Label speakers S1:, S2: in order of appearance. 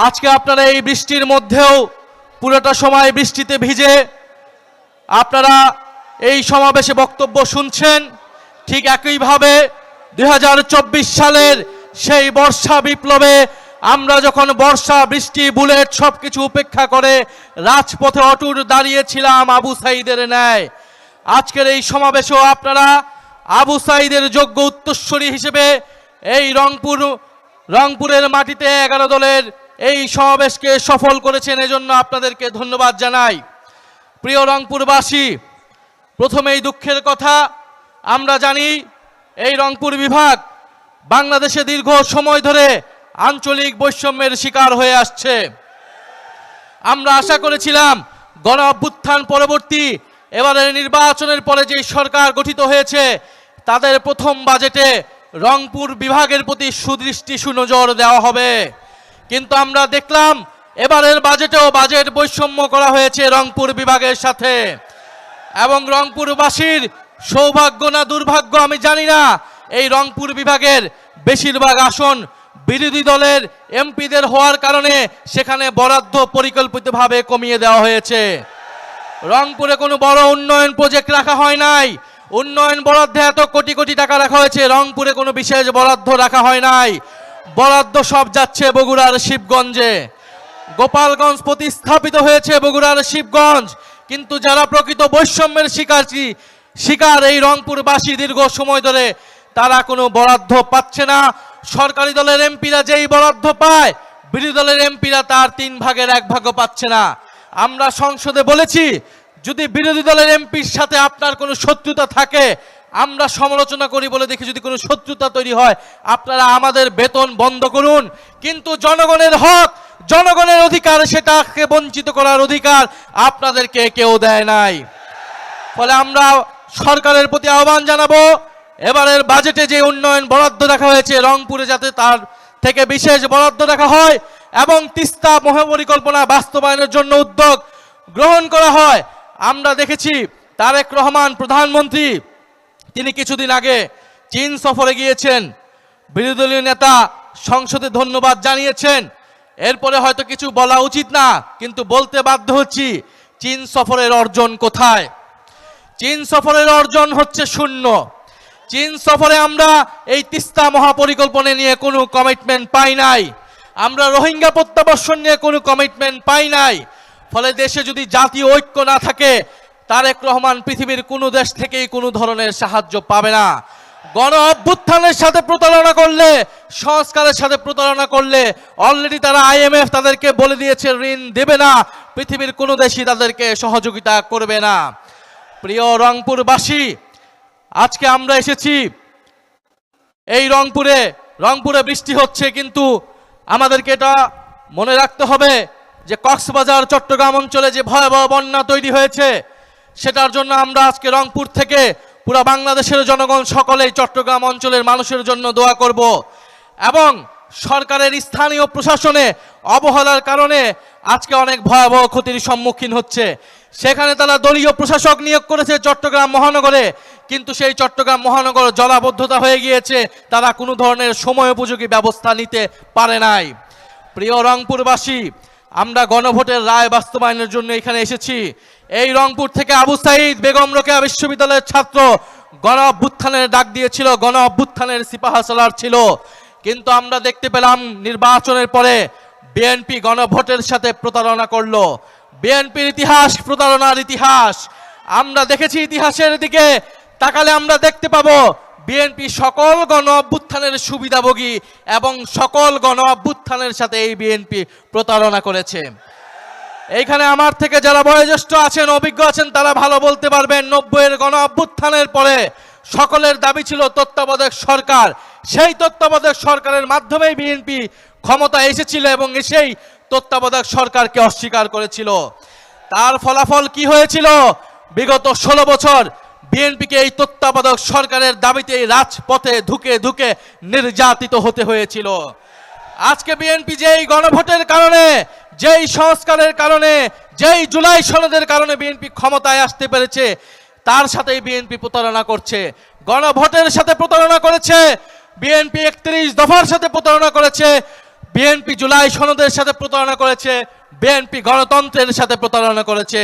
S1: আজকে আপনারা এই বৃষ্টির মধ্যেও পুরোটা সময় বৃষ্টিতে ভিজে আপনারা এই সমাবেশে বক্তব্য শুনছেন। ঠিক একইভাবে 2024 সালের সেই বর্ষা বিপ্লবে আমরা যখন বর্ষা বৃষ্টি বুলেট সবকিছু উপেক্ষা করে রাজপথে অটুট দাঁড়িয়েছিলাম আবু সাঈদের ন্যায়, আজকের এই সমাবেশেও আপনারা আবু সাঈদের যোগ্য উত্তরসূরি হিসেবে এই রংপুরের মাটিতে 11 দলের এই সমাবেশকে সফল করেছেন। এজন্য আপনাদেরকে ধন্যবাদ জানাই। প্রিয় রংপুরবাসী, প্রথমেই দুঃখের কথা, আমরা জানি এই রংপুর বিভাগ বাংলাদেশে দীর্ঘ সময় ধরে আঞ্চলিক বৈষম্যের শিকার হয়ে আসছে। আমরা আশা করেছিলাম গণ অভ্যুত্থান পরবর্তী এবারের নির্বাচনের পরে যে সরকার গঠিত হয়েছে তাদের প্রথম বাজেটে রংপুর বিভাগের প্রতি সুদৃষ্টি সুনজর দেওয়া হবে, কিন্তু আমরা দেখলাম এবারের বাজেটেও বাজেট বৈষম্য করা হয়েছে রংপুর বিভাগের সাথে। এবং রংপুরবাসীর সৌভাগ্য না দুর্ভাগ্য আমি জানি না, এই রংপুর বিভাগের বেশিরভাগ আসন বিরোধী দলের এমপিদের হওয়ার কারণে সেখানে বরাদ্দ পরিকল্পিতভাবে কমিয়ে দেওয়া হয়েছে। রংপুরে কোনো বড় উন্নয়ন প্রজেক্ট রাখা হয় নাই, উন্নয়ন বরাদ্দে এত কোটি কোটি টাকা রাখা হয়েছে, রংপুরে কোনো বিশেষ বরাদ্দ রাখা হয় নাই। বরাদ্দ সব যাচ্ছে বগুড়ার শিবগঞ্জে। গোপালগঞ্জ প্রতিস্থাপিত হয়েছে বগুড়ার শিবগঞ্জ, কিন্তু যারা প্রকৃত বৈষম্যের শিকার এই রংপুরবাসী দীর্ঘ সময় ধরে তারা কোনো বরাদ্দ পাচ্ছে না। সরকারি দলের এমপিরা যেই বরাদ্দ পায় বিরোধী দলের এমপিরা তার 3 ভাগের 1 ভাগও পাচ্ছে না। আমরা সংসদে বলেছি, যদি বিরোধী দলের এমপির সাথে আপনার কোনো শত্রুতা থাকে আমরা সমালোচনা করি বলে দেখি, যদি কোনো শত্রুতা তৈরি হয় আপনারা আমাদের বেতন বন্ধ করুন, কিন্তু জনগণের হক জনগণের অধিকার সেটাকে বঞ্চিত করার অধিকার আপনাদেরকে কেউ দেয় নাই। ফলে আমরা সরকারের প্রতি আহ্বান জানাবো, এবারের বাজেটে যে উন্নয়ন বরাদ্দ রাখা হয়েছে রংপুরে যাতে তার থেকে বিশেষ বরাদ্দ রাখা হয় এবং তিস্তা মহাপরিকল্পনা বাস্তবায়নের জন্য উদ্যোগ গ্রহণ করা হয়। আমরা দেখেছি তারেক রহমান প্রধানমন্ত্রী তিনি কিছুদিন আগে চীন সফরে গিয়েছেন, বিরোধী দলীয় নেতা সংসদে ধন্যবাদ জানিয়েছেন। এরপরে হয়তো কিছু বলা উচিত না, কিন্তু বলতে বাধ্য হচ্ছি, চীন সফরের অর্জন কোথায়? চীন সফরের অর্জন হচ্ছে শূন্য। চীন সফরে আমরা এই তিস্তা মহাপরিকল্পনা নিয়ে কোনো কমিটমেন্ট পাই নাই, আমরা রোহিঙ্গা প্রত্যাবর্ষণ নিয়ে কোনো কমিটমেন্ট পাই নাই। ফলে দেশে যদি জাতীয় ঐক্য না থাকে তারেক রহমান পৃথিবীর কোনো দেশ থেকেই কোনো ধরনের সাহায্য পাবে না। গণ অভ্যুত্থানের সাথে প্রতারণা করলে, সংস্কারের সাথে প্রতারণা করলে অলরেডি তারা IMF তাদেরকে বলে দিয়েছে ঋণ দেবে না, পৃথিবীর কোনো দেশই তাদেরকে সহযোগিতা করবে না। প্রিয় রংপুরবাসী, আজকে আমরা এসেছি এই রংপুরে বৃষ্টি হচ্ছে, কিন্তু আমাদেরকে এটা মনে রাখতে হবে যে কক্সবাজার চট্টগ্রাম অঞ্চলে যে ভয়াবহ বন্যা তৈরি হয়েছে সেটার জন্য আমরা আজকে রংপুর থেকে পুরো বাংলাদেশের জনগণ সকলেই চট্টগ্রাম অঞ্চলের মানুষের জন্য দোয়া করব। এবং সরকারের স্থানীয় প্রশাসনে অবহেলার কারণে আজকে অনেক ভয়াবহ ক্ষতির সম্মুখীন হচ্ছে। সেখানে তারা দলীয় প্রশাসক নিয়োগ করেছে চট্টগ্রাম মহানগরে, কিন্তু সেই চট্টগ্রাম মহানগর জলাবদ্ধতা হয়ে গিয়েছে, তারা কোনো ধরনের সময় উপযোগী ব্যবস্থা নিতে পারে নাই। প্রিয় রংপুরবাসী, আমরা গণভোটের রায় বাস্তবায়নের জন্য এখানে এসেছি। এই রংপুর থেকে আবু সাঈদ বেগম রোকেয়া বিশ্ববিদ্যালয়ের ছাত্র গণ অভ্যুত্থানের ডাক দিয়েছিল, গণ অভ্যুত্থানের সিপাহসালার ছিল, কিন্তু আমরা দেখতে পেলাম নির্বাচনের পরে বিএনপি গণভোটের সাথে প্রতারণা করলো। বিএনপির ইতিহাস প্রতারণার ইতিহাস। আমরা দেখেছি ইতিহাসের দিকে তাকালে আমরা দেখতে পাবো বিএনপি সকল গণ অভ্যুত্থানের সুবিধাভোগী এবং সকল গণ অভ্যুত্থানের সাথে এই বিএনপি প্রতারণা করেছে। এইখানে আমার থেকে যারা বয়োজ্যেষ্ঠ আছেন, অভিজ্ঞ আছেন, তারা ভালো বলতে পারবেন 90-এর গণ অভ্যুত্থানের পরে সকলের দাবি ছিল তত্ত্বাবধায়ক সরকার। সেই তত্ত্বাবধায়ক সরকারের মাধ্যমেই বিএনপি ক্ষমতা এসেছিল এবং এসেই তত্ত্বাবধায়ক সরকারকে অস্বীকার করেছিল। তার ফলাফল কি হয়েছিল? বিগত 16 বছর বিএনপিকে এই তত্ত্বাবধায়ক সরকারের দাবিতে রাজপথে ধুকে ধুকে নির্যাতিত হতে হয়েছিল। আজকে বিএনপি যেই গণভোটের কারণে, যেই সংস্কারের কারণে, যেই জুলাই সনদের কারণে বিএনপি ক্ষমতায় আসতে পেরেছে, তার সাথেই বিএনপি প্রতারণা করছে। গণভোটের সাথে প্রতারণা করেছে বিএনপি, 31 দফার সাথে প্রতারণা করেছে, বিএনপি জুলাই সনদের সাথে প্রতারণা করেছে, বিএনপি গণতন্ত্রের সাথে প্রতারণা করেছে।